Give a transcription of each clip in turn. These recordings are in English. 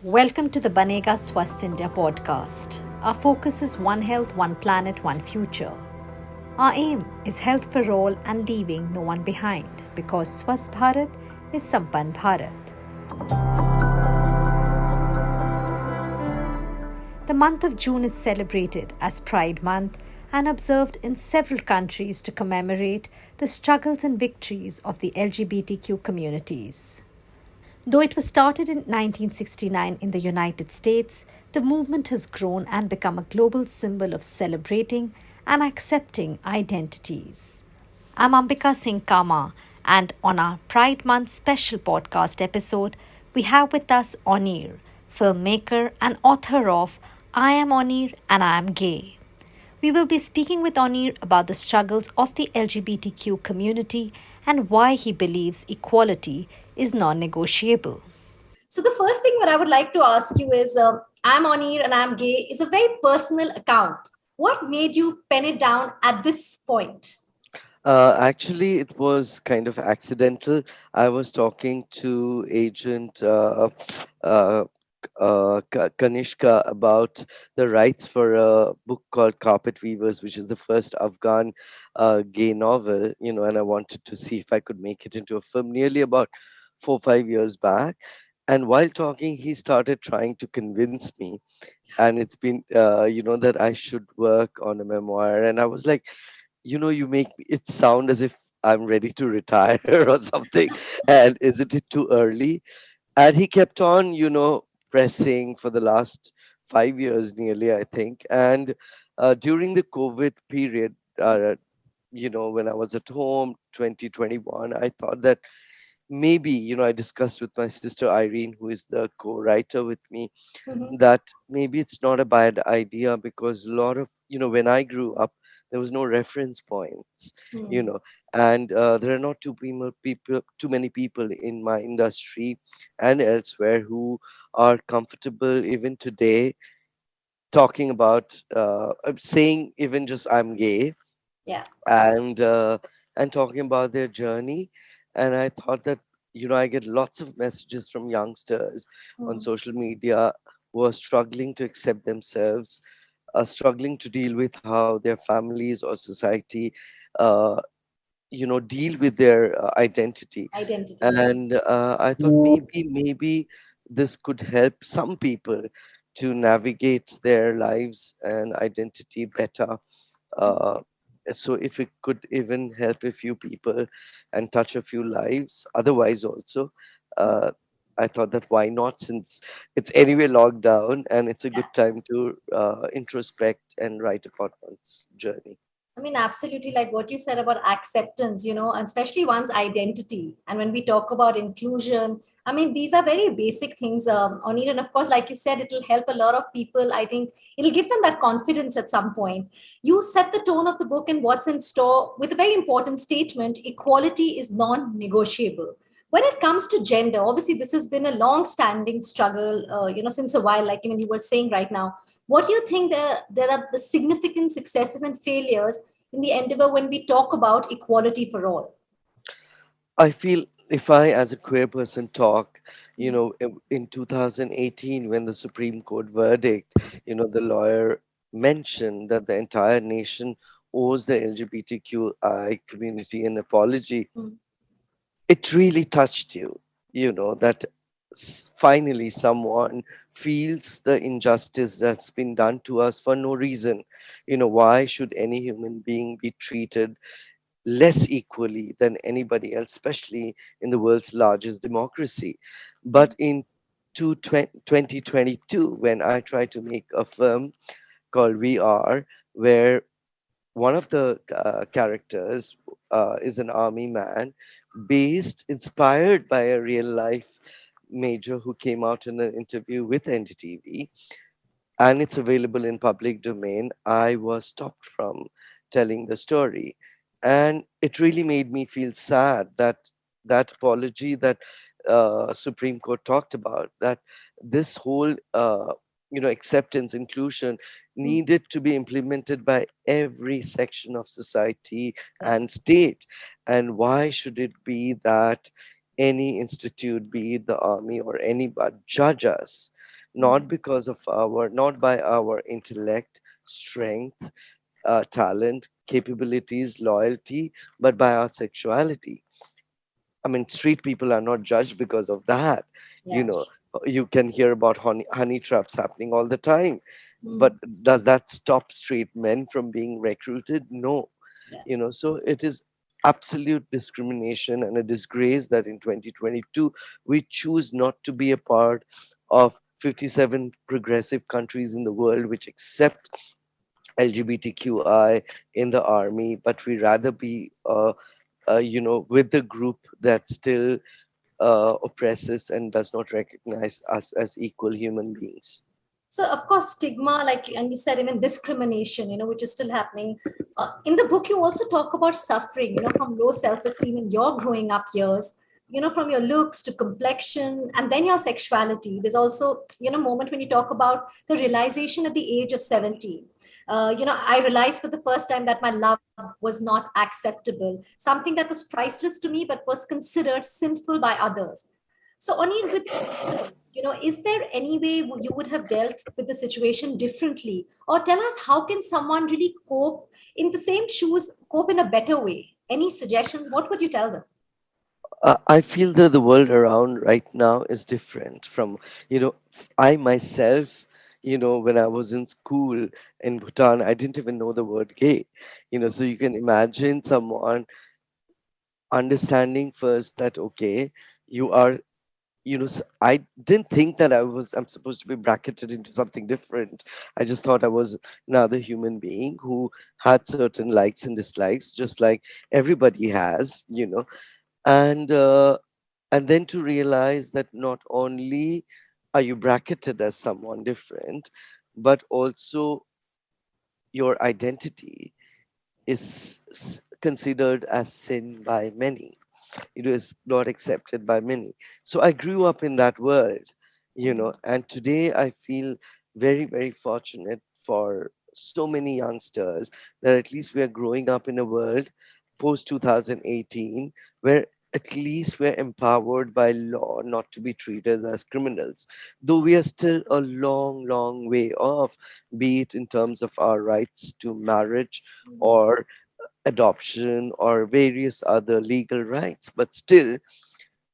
Welcome to the Banega Swasth India podcast. Our focus is one health, one planet, one future. Our aim is health for all and leaving no one behind because Swasth Bharat is Sampann Bharat. The month of June is celebrated as Pride Month and observed in several countries to commemorate the struggles and victories of the LGBTQ communities. Though it was started in 1969 in the United States, the movement has grown and become a global symbol of celebrating and accepting identities. I'm Ambika Singh Kama, and on our Pride Month special podcast episode, we have with us Onir, filmmaker and author of I Am Onir and I Am Gay. We will be speaking with Onir about the struggles of the LGBTQ community and why he believes equality is non-negotiable. So the first thing that I would like to ask you is, I'm Onir and I'm gay is a very personal account. What made you pen it down at this point? Actually, it was kind of accidental. I was talking to agent uh, Kanishka about the rights for a book called Carpet Weavers, which is the first Afghan gay novel, and I wanted to see if I could make it into a film nearly about 4 or 5 years back. And while talking, he started trying to convince me, and it's been, that I should work on a memoir. And I was like, you make it sound as if I'm ready to retire or something. And isn't it too early? And he kept on, pressing for the last 5 years nearly, I think. And during the COVID period, when I was at home, 2021, I thought that maybe, I discussed with my sister Irene, who is the co-writer with me, Mhm. that maybe it's not a bad idea because a lot of, when I grew up, there was no reference points, you Hmm. know, and there are not too many people in my industry and elsewhere who are comfortable even today talking about, saying even just I'm gay, Yeah. and talking about their journey. And I thought that, I get lots of messages from youngsters on Hmm. social media who are struggling to accept themselves, are struggling to deal with how their families or society uh, deal with their identity. Identity, yeah. And I thought maybe this could help some people to navigate their lives and identity better. uh, so if it could even help a few people and touch a few lives, otherwise also, uh, I thought that why not, since it's anyway locked down and it's a Yeah. good time to introspect and write about one's journey. I mean, absolutely, like what you said about acceptance, and especially one's identity. And when we talk about inclusion, I mean, these are very basic things on it. And of course, like you said, it'll help a lot of people. I think it'll give them that confidence at some point. You set the tone of the book and what's in store with a very important statement: equality is non negotiable. When it comes to gender, obviously, this has been a long standing struggle, since a while, like even you were saying right now. What do you think there are the significant successes and failures in the endeavor when we talk about equality for all? I feel if I, as a queer person, talk, in 2018, when the Supreme Court verdict, the lawyer mentioned that the entire nation owes the LGBTQI community an apology. Mm. It really touched you, that finally someone feels the injustice that's been done to us for no reason. Why should any human being be treated less equally than anybody else, especially in the world's largest democracy? But in 2022, when I tried to make a film called We Are, where one of the characters is an army man, inspired by a real life major who came out in an interview with NDTV, and it's available in public domain. I was stopped from telling the story, and it really made me feel sad that that apology that Supreme Court talked about, that this whole acceptance, inclusion needed to be implemented by every section of society Yes. and state. And why should it be that any institute, be it the army or anybody, judge us? not because of not by our intellect, strength, talent, capabilities, loyalty, but by our sexuality. I mean, street people are not judged because of that. You Yeah. know, you can hear about honey traps happening all the time. But Mm. does that stop straight men from being recruited? No. Yeah. So it is absolute discrimination and a disgrace that in 2022 we choose not to be a part of 57 progressive countries in the world which accept LGBTQI in the army, but we rather be with the group that still oppresses and does not recognize us as equal human beings. So, of course, stigma, like, and you said even discrimination, which is still happening. In the book, you also talk about suffering, from low self esteem in your growing up years, from your looks to complexion and then your sexuality. There's also, moment when you talk about the realization at the age of 17. I realized for the first time that my love was not acceptable, something that was priceless to me, but was considered sinful by others. So, Onir, with freedom, is there any way you would have dealt with the situation differently? Or tell us, how can someone really cope in the same shoes, cope in a better way? Any suggestions? What would you tell them? I feel that the world around right now is different from, you know, I myself, when I was in school in Bhutan, I didn't even know the word gay. So you can imagine someone understanding first that, okay, you are, I didn't think that I'm supposed to be bracketed into something different. I just thought I was another human being who had certain likes and dislikes, just like everybody has, and then to realize that not only are you bracketed as someone different, but also your identity is considered as sin by many. It is not accepted by many. So I grew up in that world, and today I feel very, very fortunate for so many youngsters that at least we are growing up in a world post 2018 where at least we're empowered by law not to be treated as criminals, though we are still a long, long way off, be it in terms of our rights to marriage or adoption or various other legal rights. But still,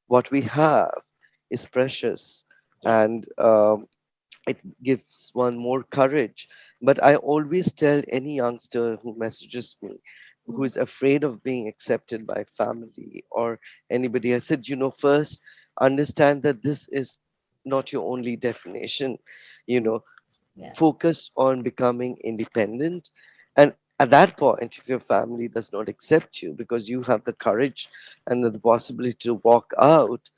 what we have is precious, Yes. and it gives one more courage. But I always tell any youngster who messages me, who is afraid of being accepted by family or anybody, I said, first understand that this is not your only definition. You know, Yeah. focus on becoming independent. And at that point, if your family does not accept you because you have the courage and the possibility to walk out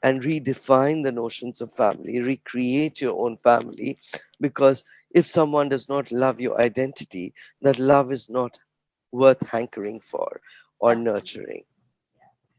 and redefine the notions of family, recreate your own family. Because if someone does not love your identity, that love is not worth hankering for or Absolutely. nurturing.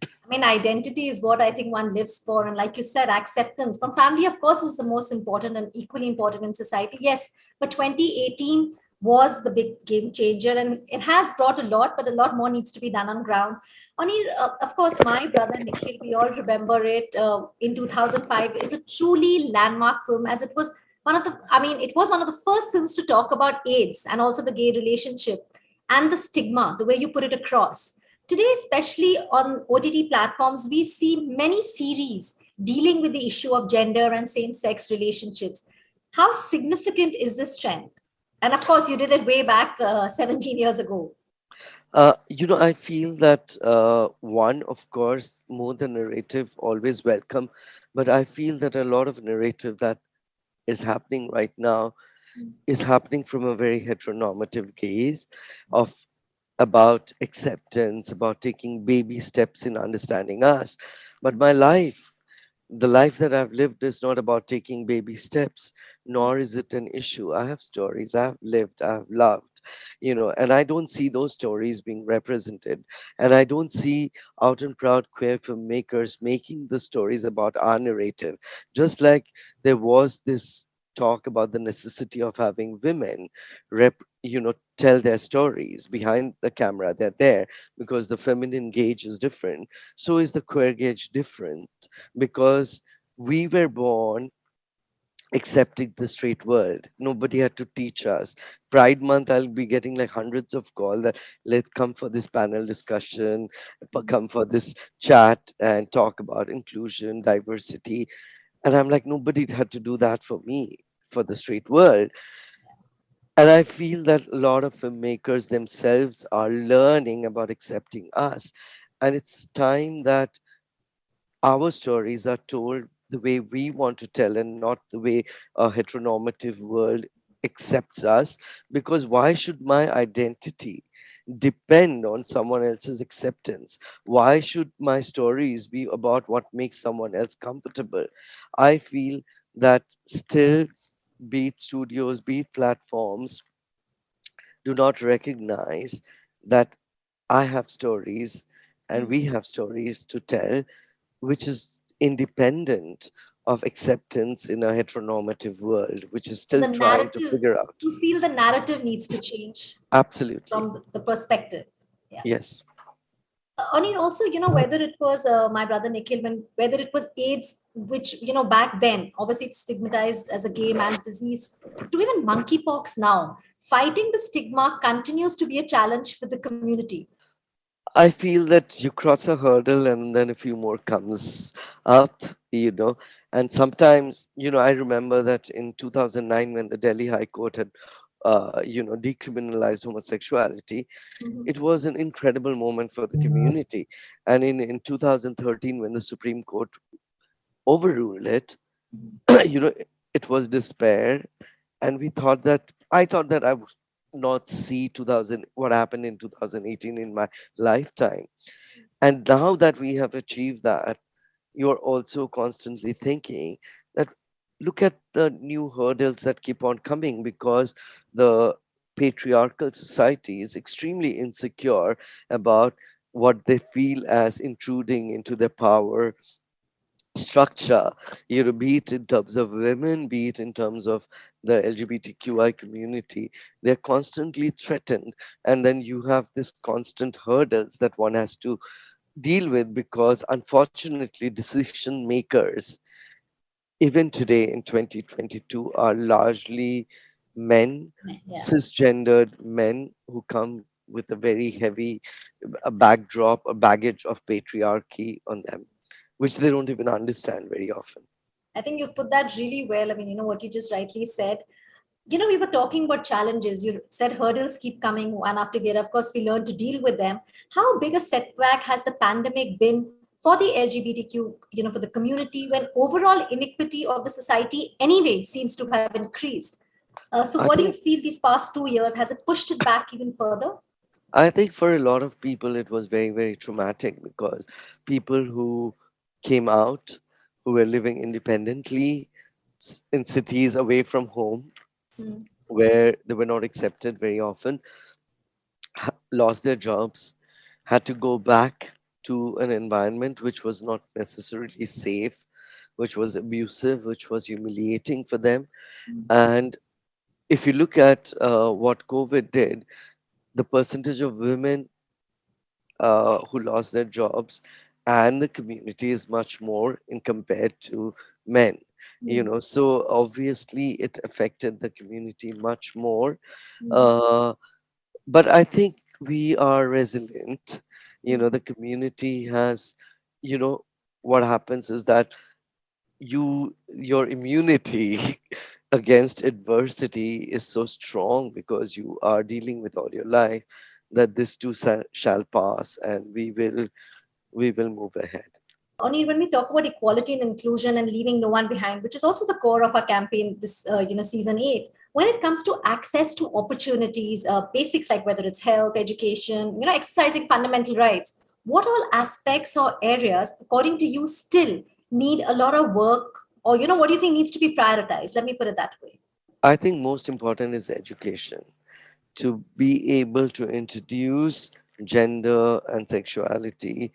I mean, identity is what I think one lives for. And like you said, acceptance from family, of course, is the most important and equally important in society. Yes, but 2018 was the big game changer, and it has brought a lot, but a lot more needs to be done on ground. Only, of course, my brother Nikhil, we all remember it, in 2005, is a truly landmark film, as it was it was one of the first films to talk about AIDS and also the gay relationship and the stigma, the way you put it across. Today, especially on OTT platforms, we see many series dealing with the issue of gender and same sex relationships. How significant is this trend? And of course, you did it way back 17 years ago. I feel that one, of course, more than narrative, always welcome, but I feel that a lot of narrative that is happening right now is happening from a very heteronormative gaze of about acceptance, about taking baby steps in understanding us. But my life, the life that I've lived, is not about taking baby steps, nor is it an issue. I have stories, I've lived, I've loved, and I don't see those stories being represented. And I don't see out and proud queer filmmakers making the stories about our narrative. Just like there was this talk about the necessity of having women tell their stories behind the camera. They're there because the feminine gauge is different, so is the queer gauge different, because we were born accepting the straight world. Nobody had to teach us. Pride month, I'll be getting like hundreds of calls that let's come for this panel discussion, come for this chat and talk about inclusion, diversity. And I'm like, nobody had to do that for me, for the straight world. And I feel that a lot of filmmakers themselves are learning about accepting us. And it's time that our stories are told the way we want to tell and not the way a heteronormative world accepts us. Because why should my identity depend on someone else's acceptance? Why should my stories be about what makes someone else comfortable? I feel that still, be it studios, be it platforms, do not recognize that I have stories and we have stories to tell, which is independent of acceptance in a heteronormative world, which is So still the trying to narrative, figure out. you feel the narrative needs to change Absolutely. from the perspective. Yeah. Yes. Onir, also, whether it was my brother Nikhil, whether it was AIDS, which, back then, obviously it's stigmatized as a gay man's disease, to even monkeypox now, fighting the stigma continues to be a challenge for the community. I feel that you cross a hurdle and then a few more comes up, you know. And sometimes, I remember that in 2009 when the Delhi High Court had, decriminalized homosexuality, it was an incredible moment for the community. And in 2013, when the Supreme Court overruled it, you know, it was despair. And I thought that I would not see 2000, what happened in 2018 in my lifetime. And now that we have achieved that, you're also constantly thinking that look at the new hurdles that keep on coming because the patriarchal society is extremely insecure about what they feel as intruding into their power structure, be it in terms of women, be it in terms of the LGBTQI community. They're constantly threatened. And then you have this constant hurdles that one has to deal with because unfortunately decision makers even today in 2022 are largely men, Yeah. cisgendered men who come with a very heavy a backdrop, a baggage of patriarchy on them, which they don't even understand very often. I think you've put that really well. I mean, what you just rightly said. We were talking about challenges. You said hurdles keep coming one after the other. Of course, we learn to deal with them. How big a setback has the pandemic been for the LGBTQ, for the community, when overall inequity of the society anyway seems to have increased? So, I what do you think feel these past 2 years? Has it pushed it back even further? I think for a lot of people it was very, very traumatic because people who came out, who were living independently in cities away from home, Hmm. where they were not accepted very often, lost their jobs, had to go back to an environment which was not necessarily safe, which was abusive, which was humiliating for them. And if you look at what COVID did, the percentage of women who lost their jobs and the community is much more in compared to men. So obviously it affected the community much more. uh, but I think we are resilient. The community has, you know what happens is that your immunity against adversity is so strong because you are dealing with all your life that this too shall pass and we will move ahead. Only when we talk about equality and inclusion and leaving no one behind, which is also the core of our campaign, this season 8. When it comes to access to opportunities, basics like whether it's health, education, exercising fundamental rights, what all aspects or areas, according to you, still need a lot of work, or what do you think needs to be prioritized? Let me put it that way. I think most important is education, to be able to introduce gender and sexuality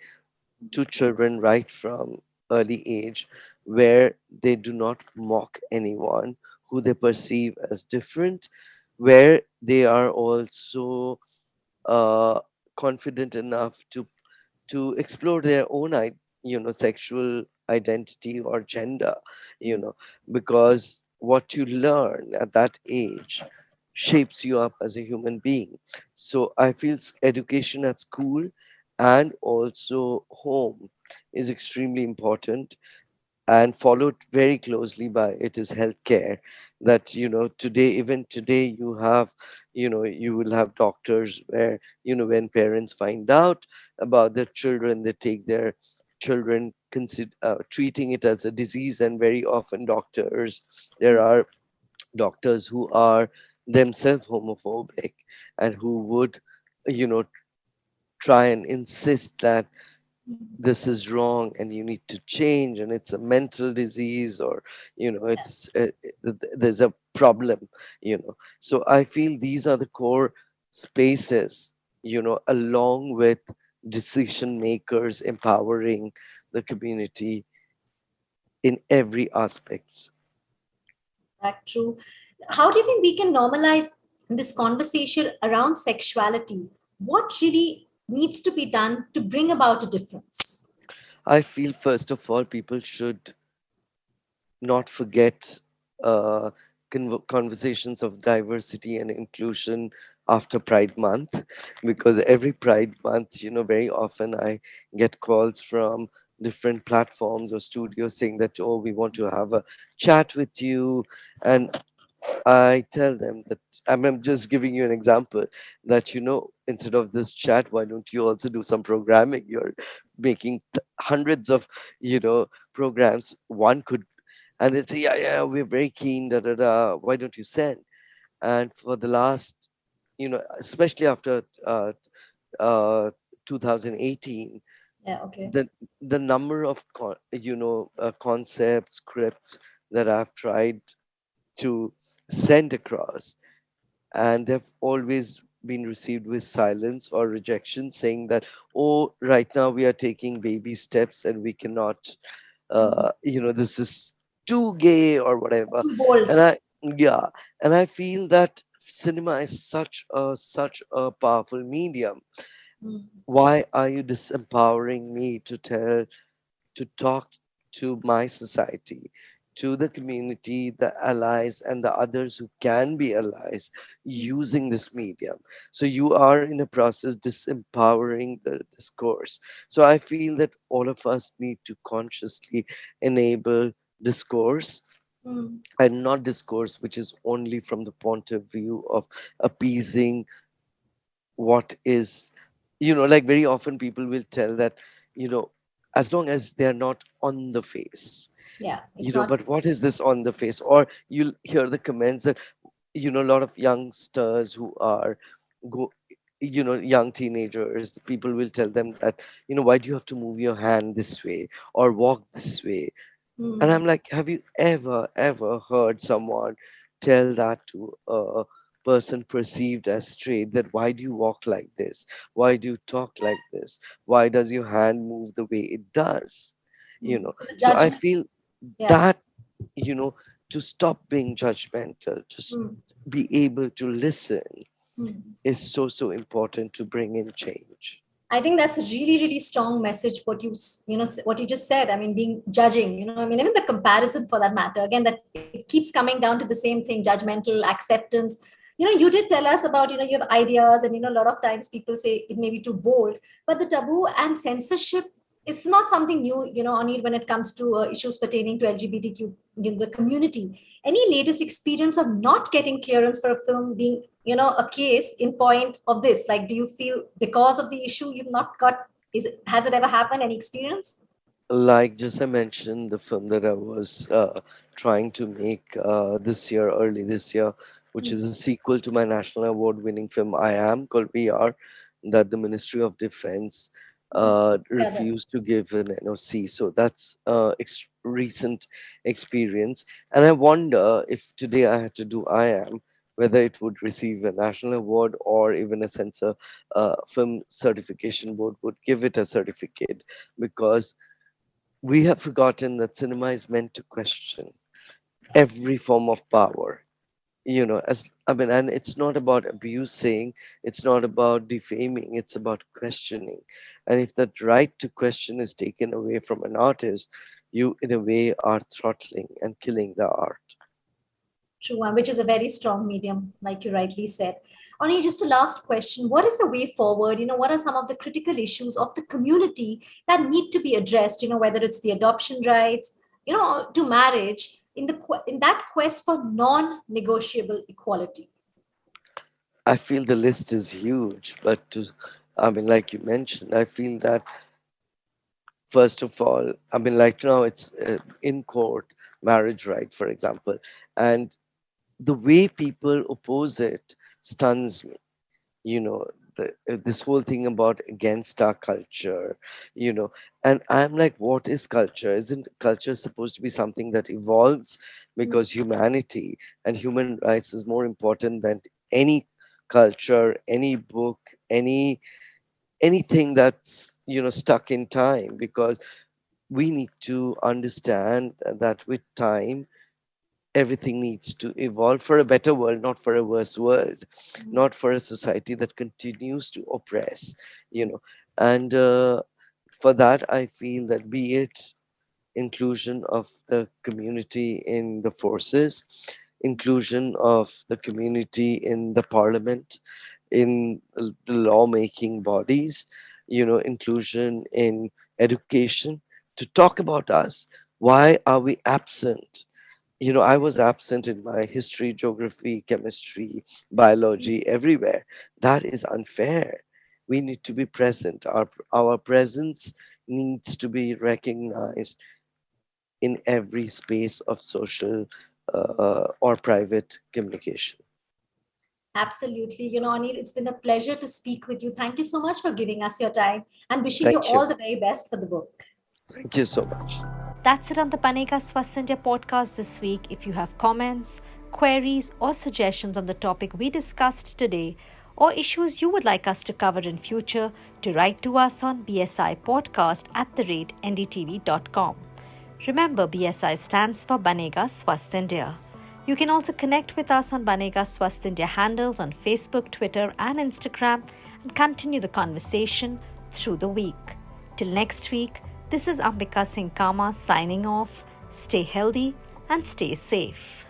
to children right from early age, where they do not mock anyone who they perceive as different, where they are also uh, confident enough to explore their own sexual identity or gender, you know, because what you learn at that age shapes you up as a human being. So I feel education at school and also home is extremely important, and followed very closely by it is healthcare. That, today, even today, you will have doctors where, when parents find out about their children, they take their children, treating it as a disease. And very often there are doctors who are themselves homophobic, and who would, you know try and insist that this is wrong and you need to change, and it's a mental disease, or it's there's a problem. So I feel these are the core spaces, along with decision makers empowering the community in every aspect. That true. How do you think we can normalize this conversation around sexuality? What really needs to be done to bring about a difference? I feel, first of all, people should not forget uh, conversations of diversity and inclusion after Pride Month, because every Pride Month, very often I get calls from different platforms or studios saying that, oh, we want to have a chat with you. And I tell them that, I'm just giving you an example, that, instead of this chat, why don't you also do some programming? You're making hundreds of, programs. One could, and they say, yeah, yeah, we're very keen, da da da. Why don't you send? And for the last, especially after 2018, Yeah, okay. the number of concepts, scripts that I've tried to send across, and they've always been received with silence or rejection, saying that, oh, right now we are taking baby steps and we cannot, this is too gay or whatever. Too bold. And yeah, and I feel that cinema is such a powerful medium. Mm, Why are you disempowering me to talk to my society, to the community, the allies, and the others who can be allies using this medium? So you are in a process disempowering the discourse. So I feel that all of us need to consciously enable discourse, mm, and not discourse which is only from the point of view of appeasing what is, like very often people will tell that, you know as long as they're not on the face, yeah, it's not. but what is this on the face? Or you'll hear the comments that, a lot of youngsters who are go young teenagers, people will tell them that, why do you have to move your hand this way or walk this way? And Mm, I'm like, have you ever heard someone tell that to a person perceived as straight, that why do you walk like this? Why do you talk like this? Why does your hand move the way it does? so the So I judgment. feel Yeah. that, you know, to stop being judgmental, to Mm, be able to listen mm. is so important to bring in change. I think that's a really, really strong message. What what you just said. I mean, being judging. I mean, even the comparison for that matter. Again, that it keeps coming down to the same thing: judgmental acceptance. You did tell us about you have ideas, and a lot of times people say it may be too bold, but the taboo and censorship is not something new. Only when it comes to issues pertaining to LGBTQ, the community. Any latest experience of not getting clearance for a film being a case in point of this? Like, do you feel because of the issue you've not got, has it ever happened? Any experience? Like just I mentioned, the film that I was trying to make early this year, which is a sequel to my national award winning film I Am, called VR, that the Ministry of Defense Yeah, that. refused to give an NOC. So that's recent experience. And I wonder if today I had to do I Am, whether it would receive a national award, or even a censor film certification board would give it a certificate, because we have forgotten that cinema is meant to question every form of power. And it's not about abusing, it's not about defaming, it's about questioning. And if that right to question is taken away from an artist, you in a way are throttling and killing the art. True, which is a very strong medium, like you rightly said. Only just a last question. What is the way forward? What are some of the critical issues of the community that need to be addressed? Whether it's the adoption rights, to marriage, in that quest for non-negotiable equality. I feel the list is huge, but I mean, like you mentioned, I feel that first of all, I mean, like now it's in court, marriage right, for example, and the way people oppose it stuns me. You know, this whole thing about against our culture, you know, and I'm like, what is culture? Isn't culture supposed to be something that evolves? Because humanity and human rights is more important than any culture, any book, anything that's stuck in time, because we need to understand that with time everything needs to evolve for a better world, not for a worse world, not for a society that continues to oppress, you know. And for that, I feel that be it inclusion of the community in the forces, inclusion of the community in the parliament, in the lawmaking bodies, inclusion in education, to talk about us. Why are we absent? I was absent in my history, geography, chemistry, biology, everywhere. That is unfair. We need to be present. Our presence needs to be recognized in every space of social or private communication. Absolutely. Onir, it's been a pleasure to speak with you. Thank you so much for giving us your time and wishing you Thank you. all the very best for the book. Thank you so much. That's it on the Banega Swasth India podcast this week. If you have comments, queries, or suggestions on the topic we discussed today, or issues you would like us to cover in future, to write to us on bsipodcast@ndtv.com. Remember, BSI stands for Banega Swasth India. You can also connect with us on Banega Swasth India handles on Facebook, Twitter, and Instagram, and continue the conversation through the week. Till next week, this is Ambika Singh Kama signing off. Stay healthy and stay safe.